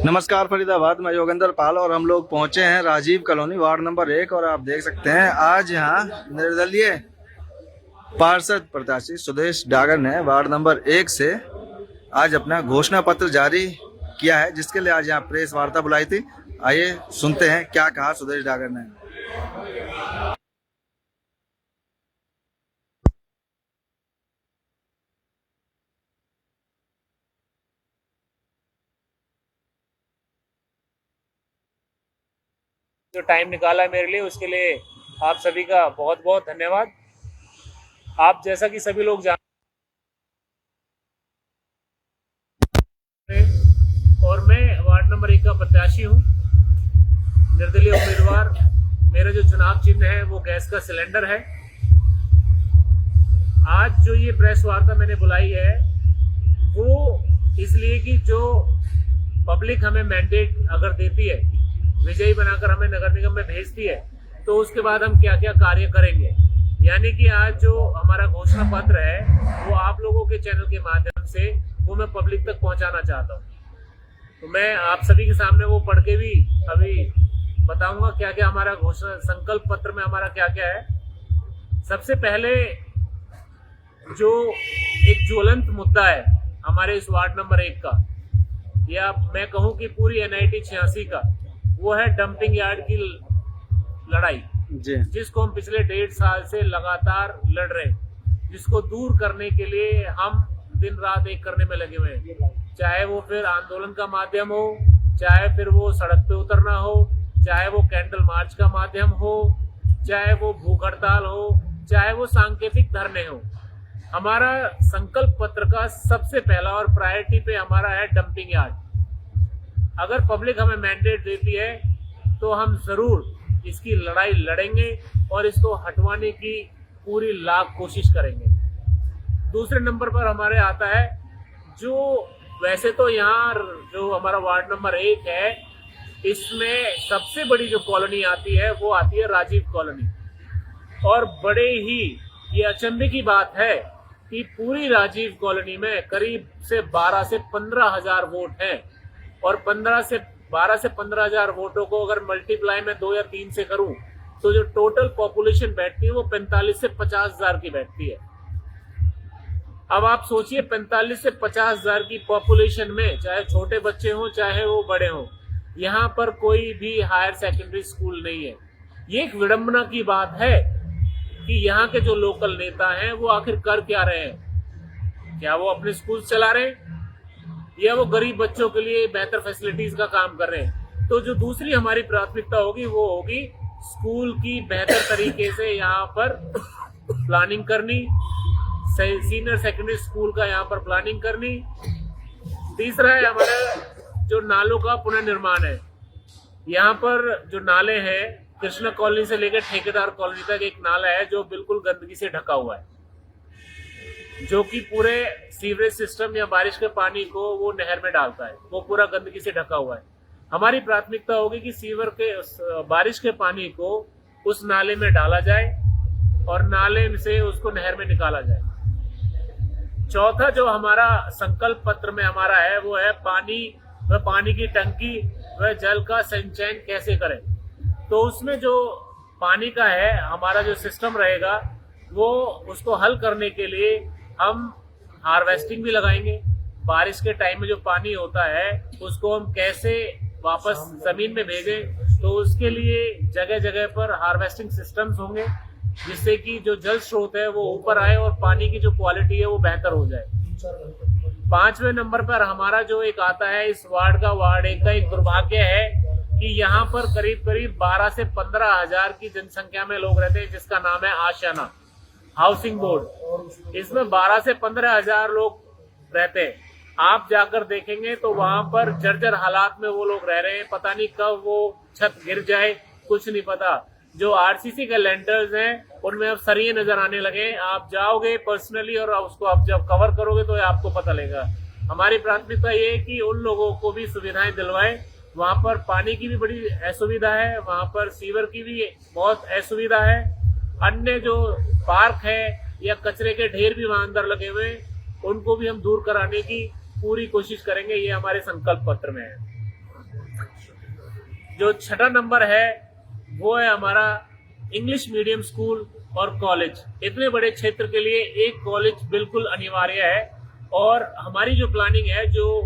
नमस्कार फरीदाबाद, मैं योगेंद्र पाल और हम लोग पहुंचे हैं राजीव कॉलोनी वार्ड नंबर 1 और आप देख सकते हैं आज यहां निर्दलीय पार्षद प्रत्याशी सुदेश डागर ने वार्ड नंबर 1 से आज अपना घोषणा पत्र जारी किया है, जिसके लिए आज यहां प्रेस वार्ता बुलाई थी। आइए सुनते हैं क्या कहा सुदेश डागर ने। जो टाइम निकाला है मेरे लिए, उसके लिए आप सभी का बहुत बहुत धन्यवाद। आप जैसा कि सभी लोग जानते हैं और मैं वार्ड नंबर 1 का प्रत्याशी हूं, निर्दलीय उम्मीदवार। मेरा जो चुनाव चिन्ह है वो गैस का सिलेंडर है। आज जो ये प्रेस वार्ता मैंने बुलाई है वो इसलिए कि जो पब्लिक हमें मैंडेट अगर देती है, विजयी बनाकर हमें नगर निगम में भेजती है, तो उसके बाद हम क्या क्या कार्य करेंगे, यानी कि आज जो हमारा घोषणा पत्र है वो आप लोगों के चैनल के माध्यम से वो मैं पब्लिक तक पहुंचाना चाहता हूं। तो मैं आप सभी के सामने वो पढ़ के भी अभी बताऊंगा क्या क्या हमारा घोषणा संकल्प पत्र में हमारा क्या क्या है। सबसे पहले जो एक ज्वलंत मुद्दा है हमारे इस वार्ड नंबर 1 का, या मैं कहूं कि पूरी NIT 86 का, वो है डंपिंग यार्ड की लड़ाई, जिसको हम पिछले 1.5 साल से लगातार लड़ रहे हैं, जिसको दूर करने के लिए हम दिन रात एक करने में लगे हुए हैं। चाहे वो फिर आंदोलन का माध्यम हो, चाहे फिर वो सड़क पे उतरना हो, चाहे वो कैंडल मार्च का माध्यम हो, चाहे वो भूख हड़ताल हो, चाहे वो सांकेतिक धरने हो। हमारा संकल्प पत्र का सबसे पहला और प्रायोरिटी पे हमारा है डंपिंग यार्ड। अगर पब्लिक हमें मैंडेट देती है तो हम जरूर इसकी लड़ाई लड़ेंगे और इसको हटवाने की पूरी लाख कोशिश करेंगे। दूसरे नंबर पर हमारे आता है, जो वैसे तो यहाँ जो हमारा वार्ड नंबर 1 है, इसमें सबसे बड़ी जो कॉलोनी आती है वो आती है राजीव कॉलोनी। और बड़े ही ये अचंभे की बात है कि पूरी राजीव कॉलोनी में करीब से 12 से 15 हजार वोट हैं, और 12 से 15 हजार वोटों को अगर मल्टीप्लाई में 2 या 3 से करूं तो जो टोटल पॉपुलेशन बैठती है वो 45 से 50 हजार की बैठती है। अब आप सोचिए 45 से 50 हजार की पॉपुलेशन में, चाहे छोटे बच्चे हों चाहे वो बड़े हों, यहाँ पर कोई भी हायर सेकेंडरी स्कूल नहीं है। ये एक विडंबना की बात है कि यहाँ के जो लोकल नेता हैं वो आखिर कर क्या रहे हैं। क्या वो अपने स्कूल चला रहे हैं या वो गरीब बच्चों के लिए बेहतर फैसिलिटीज का काम कर रहे हैं। तो जो दूसरी हमारी प्राथमिकता होगी वो होगी स्कूल की बेहतर तरीके से यहाँ पर प्लानिंग करनी, सीनियर सेकेंडरी स्कूल का यहाँ पर प्लानिंग करनी। तीसरा है हमारा जो नालों का पुनर्निर्माण है। यहाँ पर जो नाले हैं, कृष्णा कॉलोनी से लेकर ठेकेदार कॉलोनी तक एक नाला है जो बिल्कुल गंदगी से ढका हुआ है, जो कि पूरे सीवरेज सिस्टम या बारिश के पानी को वो नहर में डालता है, वो पूरा गंदगी से ढका हुआ है। हमारी प्राथमिकता होगी कि बारिश के पानी को उस नाले में डाला जाए और नाले से उसको नहर में निकाला जाए। चौथा जो हमारा संकल्प पत्र में हमारा है वो है पानी की टंकी व जल का संचयन कैसे करें। तो उसमें जो पानी का है हमारा जो सिस्टम रहेगा वो उसको हल करने के लिए हम हार्वेस्टिंग भी लगाएंगे। बारिश के टाइम में जो पानी होता है उसको हम कैसे वापस जमीन में भेजें, तो उसके लिए जगह जगह पर हार्वेस्टिंग सिस्टम्स होंगे, जिससे कि जो जल स्रोत है वो ऊपर आए और पानी की जो क्वालिटी है वो बेहतर हो जाए। 5वें नंबर पर हमारा जो एक आता है इस वार्ड 1 का एक दुर्भाग्य है कि यहाँ पर करीब 12 से 15 हजार की जनसंख्या में लोग रहते हैं, जिसका नाम है आशियाना हाउसिंग बोर्ड। इसमें 12 से 15 हजार लोग रहते हैं। आप जाकर देखेंगे तो वहां पर जर्जर हालात में वो लोग रह रहे हैं। पता नहीं कब वो छत गिर जाए, कुछ नहीं पता। जो RCC के लेंटर्स हैं उनमें अब सरिये नजर आने लगे। आप जाओगे पर्सनली और उसको आप जब कवर करोगे तो आपको पता लगेगा। हमारी प्राथमिकता ये है कि उन लोगों को भी सुविधाएं दिलवाएं। वहां पर पानी की भी बड़ी असुविधा है, वहां पर सीवर की भी बहुत असुविधा है। अन्य जो पार्क है या कचरे के ढेर भी वहां अंदर लगे हुए हैं, उनको भी हम दूर कराने की पूरी कोशिश करेंगे। ये हमारे संकल्प पत्र में है। जो छठा नंबर है वो है हमारा इंग्लिश मीडियम स्कूल और कॉलेज। इतने बड़े क्षेत्र के लिए एक कॉलेज बिल्कुल अनिवार्य है। और हमारी जो प्लानिंग है, जो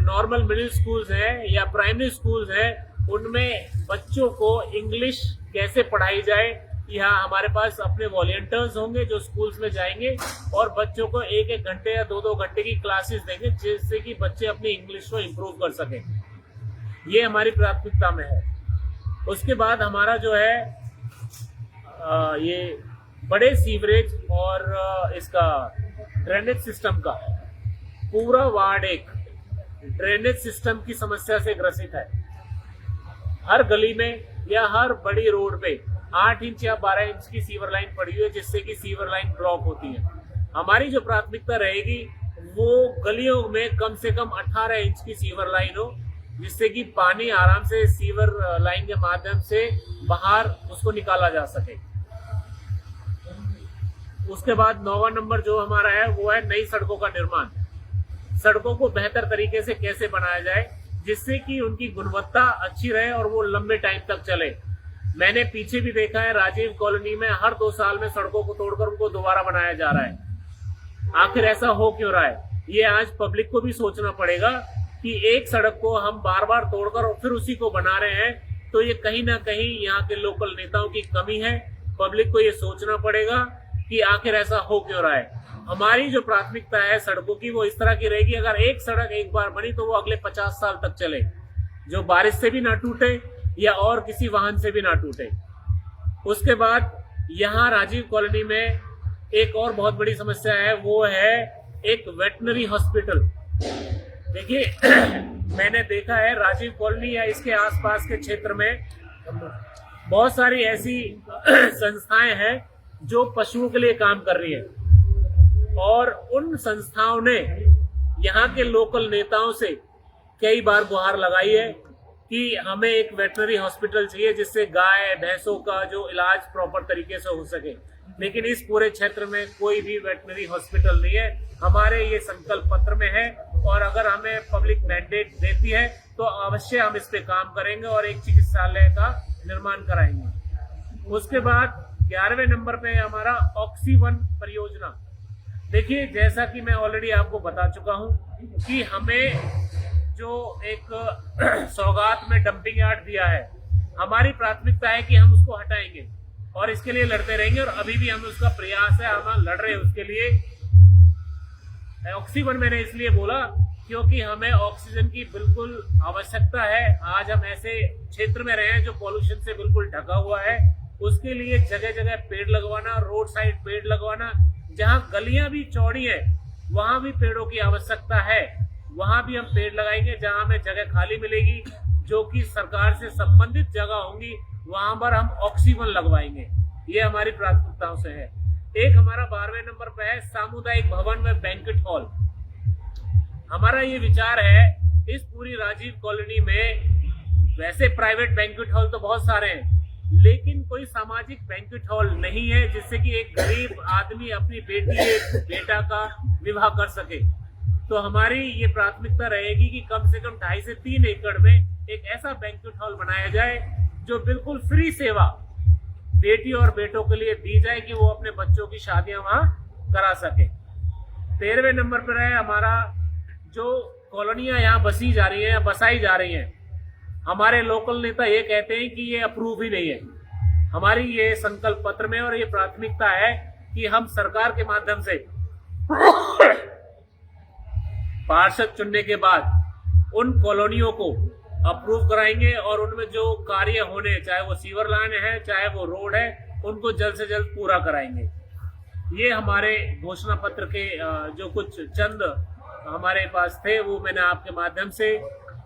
नॉर्मल मिडिल स्कूल्स हैं या प्राइमरी स्कूल्स हैं, उनमें बच्चों को इंग्लिश कैसे पढ़ाई जाए, यहाँ हमारे पास अपने वॉलंटियर्स होंगे जो स्कूल्स में जाएंगे और बच्चों को 1-1 घंटे या 2-2 घंटे की क्लासेस देंगे, जिससे कि बच्चे अपनी इंग्लिश को इम्प्रूव कर सकें। ये हमारी प्राथमिकता में है। उसके बाद हमारा जो है ये बड़े सीवरेज और इसका ड्रेनेज सिस्टम का पूरा वार्ड एक ड्रेनेज सिस्टम की समस्या से ग्रसित है। हर गली में या हर बड़ी रोड पे 8 इंच या 12 इंच की सीवर लाइन पड़ी हुई है, जिससे कि सीवर लाइन ब्लॉक होती है। हमारी जो प्राथमिकता रहेगी वो गलियों में कम से कम 18 इंच की सीवर लाइन हो, जिससे कि पानी आराम से सीवर लाइन के माध्यम से बाहर उसको निकाला जा सके। उसके बाद 9वां नंबर जो हमारा है वो है नई सड़कों का निर्माण। सड़कों को बेहतर तरीके से कैसे बनाया जाए जिससे कि उनकी गुणवत्ता अच्छी रहे और वो लंबे टाइम तक चले। मैंने पीछे भी देखा है, राजीव कॉलोनी में हर 2 साल में सड़कों को तोड़कर उनको दोबारा बनाया जा रहा है। आखिर ऐसा हो क्यों रहा है? ये आज पब्लिक को भी सोचना पड़ेगा कि एक सड़क को हम बार बार तोड़कर और फिर उसी को बना रहे हैं, तो ये कहीं ना कहीं यहाँ के लोकल नेताओं की कमी है। पब्लिक को ये सोचना पड़ेगा कि आखिर ऐसा हो क्यों रहा है। हमारी जो प्राथमिकता है सड़कों की वो इस तरह की रहेगी, अगर एक सड़क एक बार बनी तो वो अगले 50 साल तक चले, जो बारिश से भी ना टूटे या और किसी वाहन से भी ना टूटे। उसके बाद यहाँ राजीव कॉलोनी में एक और बहुत बड़ी समस्या है, वो है एक वेटनरी हॉस्पिटल। देखिए मैंने देखा है राजीव कॉलोनी या इसके आसपास के क्षेत्र में बहुत सारी ऐसी संस्थाएं हैं जो पशुओं के लिए काम कर रही है और उन संस्थाओं ने यहाँ के लोकल नेताओं से कई बार गुहार लगाई है कि हमें एक वेटनरी हॉस्पिटल चाहिए जिससे गाय भैंसों का जो इलाज प्रॉपर तरीके से हो सके, लेकिन इस पूरे क्षेत्र में कोई भी वेटनरी हॉस्पिटल नहीं है। हमारे ये संकल्प पत्र में है और अगर हमें पब्लिक मैंडेट देती है तो अवश्य हम इस पे काम करेंगे और एक चिकित्सालय का निर्माण कराएंगे। उसके बाद 11वें नंबर पे हमारा ऑक्सीवन परियोजना। देखिए जैसा कि मैं ऑलरेडी आपको बता चुका हूं कि हमें जो एक सौगात में डंपिंग यार्ड दिया है, हमारी प्राथमिकता है कि हम उसको हटाएंगे और इसके लिए लड़ते रहेंगे और अभी भी हमें उसका प्रयास है, हम लड़ रहे हैं उसके लिए। ऑक्सीवन मैंने इसलिए बोला क्योंकि हमें ऑक्सीजन की बिल्कुल आवश्यकता है। आज हम ऐसे क्षेत्र में रहे हैं जो पॉल्यूशन से बिल्कुल ढका हुआ है, उसके लिए जगह जगह पेड़ लगवाना, रोड साइड पेड़ लगवाना, जहां गलियां भी चौड़ी है वहां भी पेड़ों की आवश्यकता है, वहां भी हम पेड़ लगाएंगे। जहां हमें जगह खाली मिलेगी जो कि सरकार से संबंधित जगह होंगी वहां पर हम ऑक्सीवन लगवाएंगे। ये हमारी प्राथमिकताओं से है। एक हमारा 12वें नंबर पे है सामुदायिक भवन में बैंक्वेट हॉल। हमारा ये विचार है इस पूरी राजीव कॉलोनी में वैसे प्राइवेट बैंक्वेट हॉल तो बहुत सारे हैं, लेकिन कोई सामाजिक बैंक्वेट हॉल नहीं है जिससे कि एक गरीब आदमी अपनी बेटी या बेटा का विवाह कर सके। तो हमारी ये प्राथमिकता रहेगी कि कम से कम 2.5 से 3 एकड़ में एक ऐसा बैंक्वेट हॉल बनाया जाए जो बिल्कुल फ्री सेवा बेटी और बेटों के लिए दी जाए कि वो अपने बच्चों की शादियां वहां करा सके। 13वें नंबर पर है हमारा जो कॉलोनियां यहाँ बसी जा रही है या बसाई जा रही हैं, हमारे लोकल नेता ये कहते हैं कि ये अप्रूव ही नहीं है। हमारी ये संकल्प पत्र में और ये प्राथमिकता है कि हम सरकार के माध्यम से पार्षद चुनने के बाद उन कॉलोनियों को अप्रूव कराएंगे और उनमें जो कार्य होने, चाहे वो सीवर लाइन है चाहे वो रोड है, उनको जल्द से जल्द पूरा कराएंगे। ये हमारे घोषणा पत्र के जो कुछ चंद हमारे पास थे वो मैंने आपके माध्यम से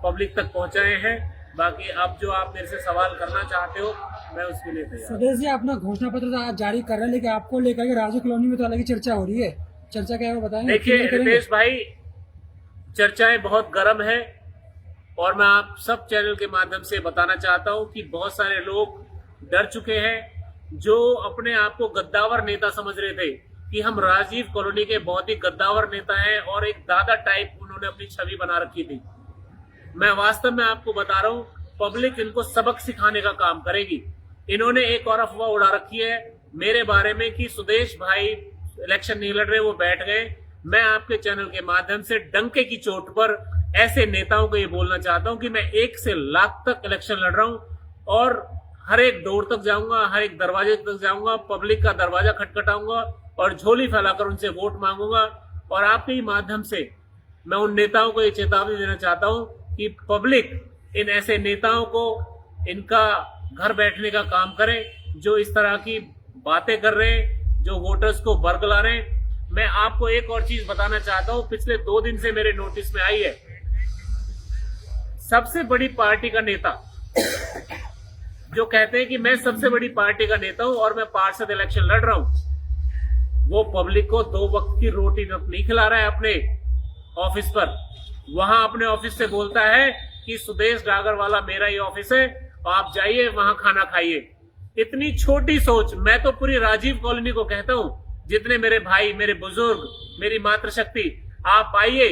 पब्लिक तक पहुंचाए हैं। बाकी अब जो आप मेरे से सवाल करना चाहते हो मैं उसके लिए तैयार। सुदेश जी अपना घोषणा पत्र आज जारी कर रहे हैं, लेकिन आपको लेकर के राजीव कॉलोनी में तो अलग ही चर्चा हो रही है, चर्चा क्या है वो बताएंगे? देखिए रितेश भाई, चर्चाएं बहुत गर्म है और मैं आप सब चैनल के माध्यम से बताना चाहता हूं कि बहुत सारे लोग डर चुके हैं जो अपने आप को गद्दावर नेता समझ रहे थे कि हम राजीव कॉलोनी के बहुत ही गद्दावर नेता हैं और एक दादा टाइप उन्होंने अपनी छवि बना रखी थी। मैं वास्तव में आपको बता रहा हूं, पब्लिक इनको सबक सिखाने का काम करेगी। इन्होंने एक और अफवाह उड़ा रखी है मेरे बारे में कि सुदेश भाई इलेक्शन नहीं लड़ रहे, वो बैठ गए। मैं आपके चैनल के माध्यम से डंके की चोट पर ऐसे नेताओं को ये बोलना चाहता हूं कि मैं 1 से लाख तक इलेक्शन लड़ रहा हूं और हर एक डोर तक जाऊंगा, हर एक दरवाजे तक जाऊंगा, पब्लिक का दरवाजा खटखटाऊंगा और झोली फैलाकर उनसे वोट मांगूंगा। और आपके ही माध्यम से मैं उन नेताओं को ये चेतावनी देना चाहता हूं कि पब्लिक इन ऐसे नेताओं को इनका घर बैठने का काम करे जो इस तरह की बातें कर रहे हैं, जो वोटर्स को बरगला रहे हैं। मैं आपको एक और चीज बताना चाहता हूं, पिछले 2 दिन से मेरे नोटिस में आई है, सबसे बड़ी पार्टी का नेता जो कहते हैं कि मैं सबसे बड़ी पार्टी का नेता हूं और मैं पार्षद इलेक्शन लड़ रहा हूं, वो पब्लिक को 2 वक्त की रोटी तक नहीं खिला रहा है अपने ऑफिस पर। वहां अपने ऑफिस से बोलता है कि सुदेश डागर वाला मेरा ही ऑफिस है, आप जाइए वहां खाना खाइए। इतनी छोटी सोच। मैं तो पूरी राजीव कॉलोनी को कहता हूं, जितने मेरे भाई, मेरे बुजुर्ग, मेरी मातृशक्ति, आप आइए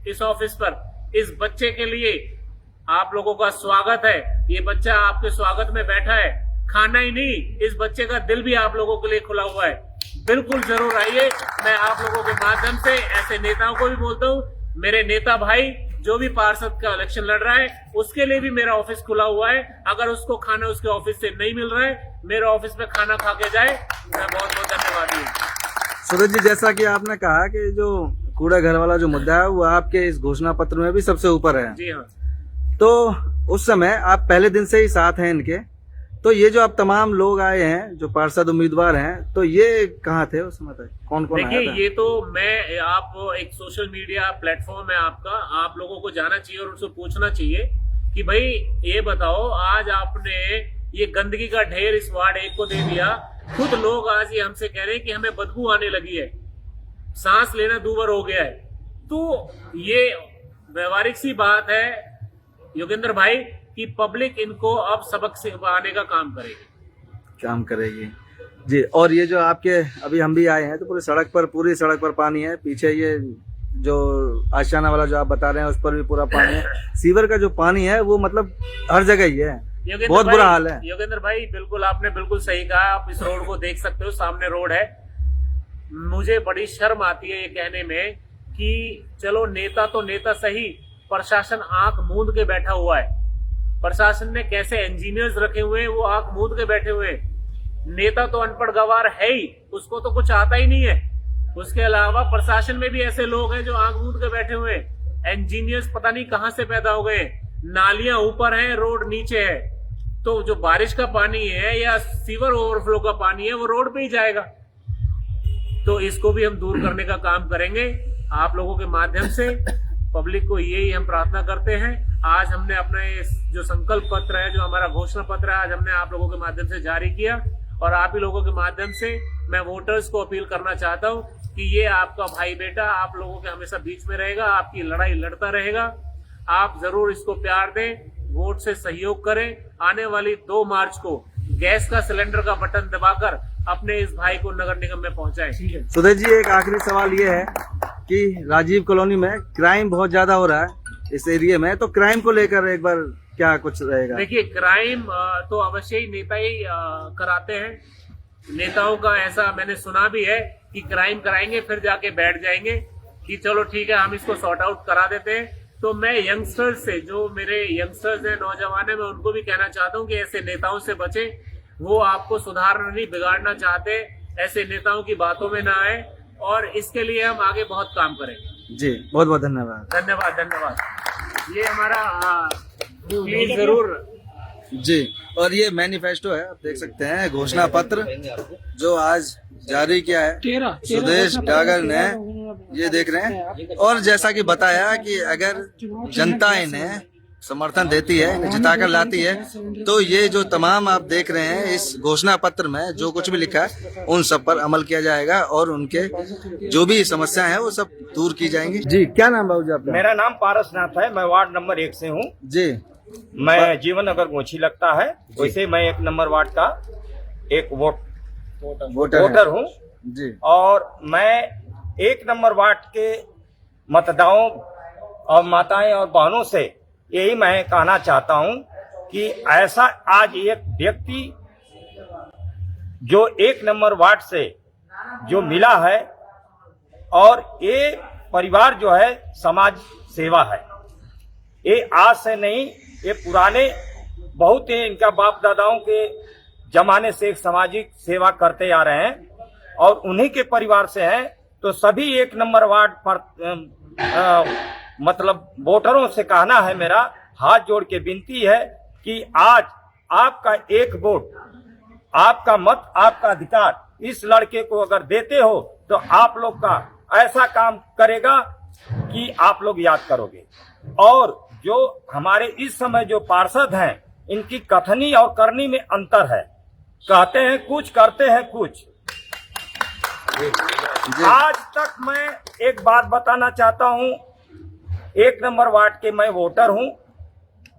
इस ऑफिस पर। इस बच्चे के लिए आप लोगों का स्वागत है। ये बच्चा आपके स्वागत में बैठा है, खाना ही नहीं, इस बच्चे का दिल भी आप लोगों के लिए खुला हुआ है। बिल्कुल जरूर आइए। मैं आप लोगों के माध्यम से ऐसे नेताओं को भी बोलता हूं, मेरे नेता भाई जो भी पार्षद का इलेक्शन लड़ रहा है उसके लिए भी मेरा ऑफिस खुला हुआ है। अगर उसको खाना उसके ऑफिस से नहीं मिल रहा है, मेरे ऑफिस में खाना खा के जाए। मैं बहुत बहुत धन्यवादी हूँ। सूरज जी, जैसा कि आपने कहा कि जो कूड़ा घर वाला जो मुद्दा है वो आपके इस घोषणा पत्र में भी सबसे ऊपर है। जी हाँ। तो उस समय आप पहले दिन से ही साथ हैं इनके, तो ये जो आप तमाम लोग आए हैं जो पार्षद उम्मीदवार हैं, तो ये कहाँ थे उस समय तक? कौन कौन आया था? देखिए, ये तो मैं आप एक सोशल मीडिया प्लेटफॉर्म है आपका, आप लोगों को जाना चाहिए और उनसे पूछना चाहिए कि भाई ये बताओ, आज आपने ये गंदगी का ढेर इस वार्ड 1 को दे दिया। खुद लोग आज ये हमसे कह रहे हैं कि हमें बदबू आने लगी है, सांस लेना दूभर हो गया है। तो ये व्यवहारिक सी बात है योगेंद्र भाई कि पब्लिक इनको अब सबक सिखाने का काम करेगी जी। और ये जो आपके अभी हम भी आए हैं तो पूरी सड़क पर पानी है। पीछे ये जो आशियाना वाला जो आप बता रहे हैं उस पर भी पूरा पानी है। सीवर का जो पानी है वो मतलब हर जगह ही है, बहुत बुरा हाल है। योगेंद्र भाई, बिल्कुल आपने बिल्कुल सही कहा। आप इस रोड को देख सकते हो, सामने रोड है। मुझे बड़ी शर्म आती है ये कहने में कि चलो नेता तो नेता सही, प्रशासन आंख मूंद के बैठा हुआ है। प्रशासन ने कैसे इंजीनियर्स रखे हुए हैं, वो आंख मूंद के बैठे हुए हैं। नेता तो अनपढ़ गवार है ही, उसको तो कुछ आता ही नहीं है। उसके अलावा प्रशासन में भी ऐसे लोग हैं जो आंख मूंद के बैठे हुए हैं। इंजीनियर्स पता नहीं कहां से पैदा हो गए। नालियां ऊपर हैं, रोड नीचे है, तो जो बारिश का पानी है या सीवर ओवरफ्लो का पानी है वो रोड पे ही जाएगा। तो इसको भी हम दूर करने का काम करेंगे आप लोगों के माध्यम से। पब्लिक को यही हम प्रार्थना करते हैं। आज हमने अपना ये जो संकल्प पत्र है, जो हमारा घोषणा पत्र है, आज हमने आप लोगों के माध्यम से जारी किया। और आप ही लोगों के माध्यम से मैं वोटर्स को अपील करना चाहता हूं कि ये आपका भाई बेटा आप लोगों के हमेशा बीच में रहेगा, आपकी लड़ाई लड़ता रहेगा। आप जरूर इसको प्यार दें, वोट से सहयोग करें। आने वाली 2 मार्च को गैस का सिलेंडर का बटन दबाकर अपने इस भाई को नगर निगम में पहुंचाएं। सुदेश जी, एक आखिरी सवाल ये है कि राजीव कॉलोनी में क्राइम बहुत ज्यादा हो रहा है इस एरिया में, तो क्राइम को लेकर एक बार क्या कुछ रहेगा? देखिए, क्राइम तो अवश्य ही नेता ही कराते हैं। नेताओं का ऐसा मैंने सुना भी है कि क्राइम कराएंगे फिर जाके बैठ जाएंगे कि चलो ठीक है हम इसको सॉर्ट आउट करा देते हैं। तो मैं यंगस्टर्स से, जो मेरे यंगस्टर्स हैं, नौजवान है, मैं उनको भी कहना चाहता हूँ कि ऐसे नेताओं से बचें। वो आपको सुधारना नहीं, बिगाड़ना चाहते। ऐसे नेताओं की बातों में ना आए और इसके लिए हम आगे बहुत काम करेंगे। जी, बहुत बहुत धन्यवाद। धन्यवाद। ये हमारा प्लीज जरूर जी। और ये मैनिफेस्टो है, आप देख सकते हैं, घोषणा पत्र जो आज जारी किया है सुदेश डागर ने, ये देख रहे हैं। और जैसा कि बताया कि अगर जनता इन्हें समर्थन देती है, इन्हें जिताकर लाती है, तो ये जो तमाम आप देख रहे हैं इस घोषणा पत्र में जो कुछ भी लिखा है उन सब पर अमल किया जाएगा और उनके जो भी समस्याएं हैं वो सब दूर की जाएंगी। जी, क्या नाम बाबू जी आपका? मेरा नाम पारसनाथ है, मैं वार्ड नंबर 1 से हूँ। जी, मैं जीवन अगर गोछी लगता है, वैसे मैं 1 नंबर वार्ड का एक वोटर हूँ जी। और मैं 1 नंबर वार्ड के मतदाताओं और माताएं और बहनों से यही मैं कहना चाहता हूं कि ऐसा आज एक व्यक्ति जो 1 नंबर वार्ड से जो मिला है, और ये परिवार जो है समाज सेवा है। ये आज से नहीं, ये पुराने बहुत ही इनका बाप दादाओं के जमाने से एक सामाजिक सेवा करते आ रहे हैं, और उन्हीं के परिवार से हैं। तो सभी 1 नंबर वार्ड पर मतलब वोटरों से कहना है, मेरा हाथ जोड़ के विनती है कि आज आपका एक वोट, आपका मत, आपका अधिकार इस लड़के को अगर देते हो तो आप लोग का ऐसा काम करेगा कि आप लोग याद करोगे। और जो हमारे इस समय जो पार्षद हैं, इनकी कथनी और करनी में अंतर है। कहते हैं कुछ, करते हैं कुछ। आज तक मैं एक बात बताना चाहता हूं, 1 नंबर वार्ड के मैं वोटर हूं,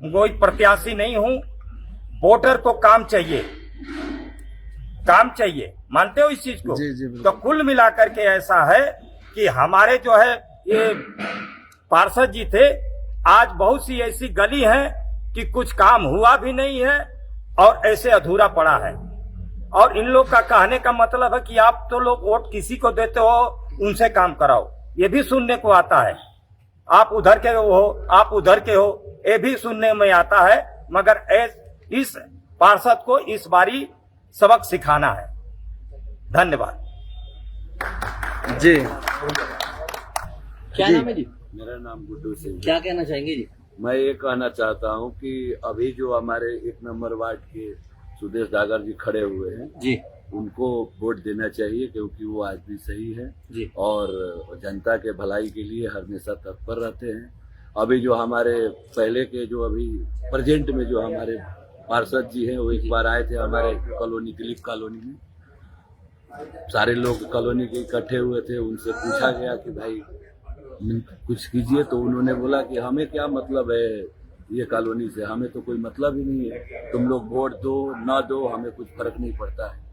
कोई प्रत्याशी नहीं हूं। वोटर को काम चाहिए, काम चाहिए, मानते हो इस चीज को? जी, तो कुल मिलाकर के ऐसा है कि हमारे जो है ये पार्षद जी थे, आज बहुत सी ऐसी गली हैं कि कुछ काम हुआ भी नहीं है और ऐसे अधूरा पड़ा है। और इन लोग का कहने का मतलब है कि आप तो लोग वोट किसी को देते हो, उनसे काम कराओ, ये भी सुनने को आता है। आप उधर के हो, आप उधर के हो, ये भी सुनने में आता है। मगर इस पार्षद को इस बारी सबक सिखाना है। धन्यवाद जी। क्या नाम है जी? मेरा नाम गुड्डू सिंह। क्या कहना चाहेंगे जी? मैं ये कहना चाहता हूँ कि अभी जो हमारे 1 नंबर वार्ड के सुदेश डागर जी खड़े हुए हैं जी, उनको वोट देना चाहिए, क्योंकि वो आदमी सही है जी। और जनता के भलाई के लिए हमेशा तत्पर रहते हैं। अभी जो हमारे पहले के जो अभी प्रेजेंट में जो हमारे पार्षद जी हैं, वो एक बार आए थे हमारे कॉलोनी, दिलीप कॉलोनी में। सारे लोग कॉलोनी के इकट्ठे हुए थे, उनसे पूछा गया कि भाई कुछ कीजिए, तो उन्होंने बोला कि हमें क्या मतलब है ये कॉलोनी से, हमें तो कोई मतलब ही नहीं है, तुम लोग वोट दो ना दो, हमें कुछ फर्क नहीं पड़ता है।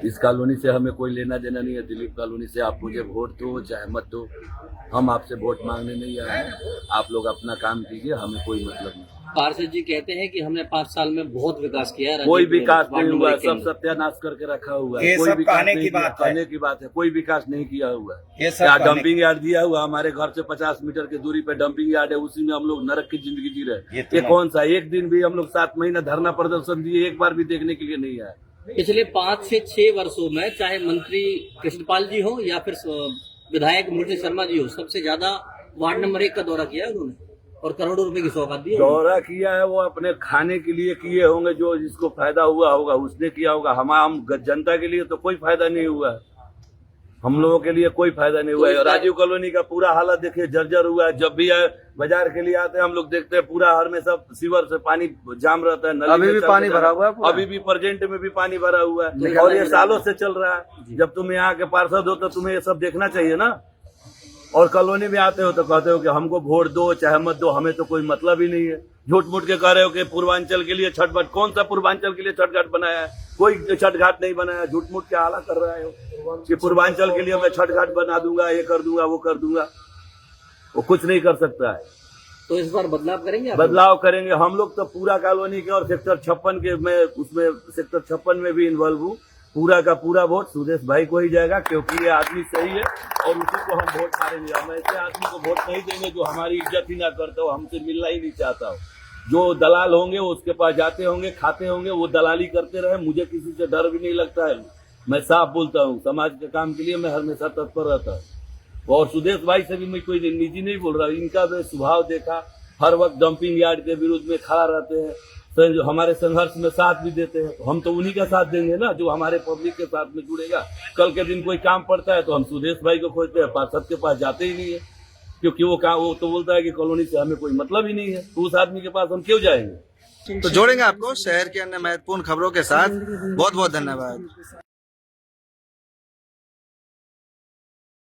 इस कॉलोनी से हमें कोई लेना देना नहीं है। दिलीप कॉलोनी से आप मुझे वोट दो चाहे मत दो, हम आपसे वोट मांगने नहीं आए हैं, आप लोग अपना काम कीजिए, हमें कोई मतलब नहीं। पार्षद जी कहते हैं कि हमने 5 साल में बहुत विकास किया है। कोई विकास नहीं हुआ, सब सत्यानाश करके रखा हुआ है। ये कोई सब विकास कहने नहीं की किया, बात है। कहने की बात है, कोई विकास नहीं किया हुआ है। ये सब क्या कहने डंपिंग यार्ड दिया हुआ, हमारे घर से 50 मीटर की दूरी पे डंपिंग यार्ड है, उसी में हम लोग नरक की जिंदगी जी रहे। ये कौन सा? एक दिन भी हम लोग 7 महीना धरना प्रदर्शन दिए, एक बार भी देखने के लिए नहीं आया। पिछले 5 से 6 वर्षों में चाहे मंत्री कृष्णपाल जी हो या फिर विधायक मुरली शर्मा जी हो, सबसे ज्यादा वार्ड नंबर 1 का दौरा किया है उन्होंने और करोड़ों रुपए की सौगात दी है। दौरा किया है, वो अपने खाने के लिए किए होंगे, जो जिसको फायदा हुआ होगा उसने किया होगा। हम जनता के लिए तो कोई फायदा नहीं हुआ है, हम लोगों के लिए कोई फायदा नहीं हुआ है। राजीव कॉलोनी का पूरा हालत देखिए, जर्जर हुआ है। जब भी बाजार के लिए आते हैं हम लोग देखते हैं पूरा हर में सब सीवर से पानी जाम रहता है, नली अभी भी पानी भरा हुआ है पूरा? अभी भी प्रेजेंट में भी पानी भरा हुआ है, और ये सालों से चल रहा है। जब तुम यहाँ के पार्षद हो तो तुम्हें ये सब देखना चाहिए ना। और कॉलोनी में आते हो तो कहते हो कि हमको वोट दो चाहे मत दो, हमें तो कोई मतलब ही नहीं है। झूठ मूठ के कह रहे हो कि पूर्वांचल के लिए छठ घाट, कौन सा पूर्वांचल के लिए छठ घाट बनाया है? कोई छठ घाट नहीं बनाया। झूठ मूठ के हाला कर रहा है कि पूर्वांचल के लिए मैं छठ घाट बना दूंगा, ये कर दूंगा, वो कर दूंगा। वो कुछ नहीं कर सकता है। तो इस बार बदलाव करेंगे आप? बदलाव करेंगे हम लोग तो पूरा कॉलोनी के, और सेक्टर 56 के, मैं उसमें सेक्टर 56 में भी इन्वॉल्व हूँ। पूरा का पूरा वोट सुदेश भाई को ही जाएगा, क्योंकि ये आदमी सही है और उसी को हम वोट मारेंगे। हम ऐसे आदमी को वोट नहीं देंगे जो हमारी इज्जत ही ना करता हो, हमसे मिलना ही नहीं चाहता हो। जो दलाल होंगे वो उसके पास जाते होंगे, खाते होंगे, वो दलाली करते रहे। मुझे किसी से डर भी नहीं लगता है। मैं साफ बोलता हूँ, समाज के काम के लिए मैं हमेशा तत्पर रहता हूँ। और सुदेश भाई से भी मैं कोई निजी नहीं बोल रहा, इनका मैं स्वभाव देखा, हर वक्त डंपिंग यार्ड के विरुद्ध में खड़ा रहते हैं, जो हमारे संघर्ष में साथ भी देते हैं। तो हम तो उन्हीं का साथ देंगे ना, जो हमारे पब्लिक के साथ में जुड़ेगा। कल के दिन कोई काम पड़ता है तो हम सुदेश भाई को खोजते हैं, पार्षद के पास जाते ही नहीं है, क्योंकि वो तो बोलता है कि कॉलोनी से हमें कोई मतलब ही नहीं है, तो उस आदमी के पास हम क्यों जाएंगे? तो जोड़ेंगे आपको शहर की अन्य महत्वपूर्ण खबरों के साथ। बहुत बहुत धन्यवाद।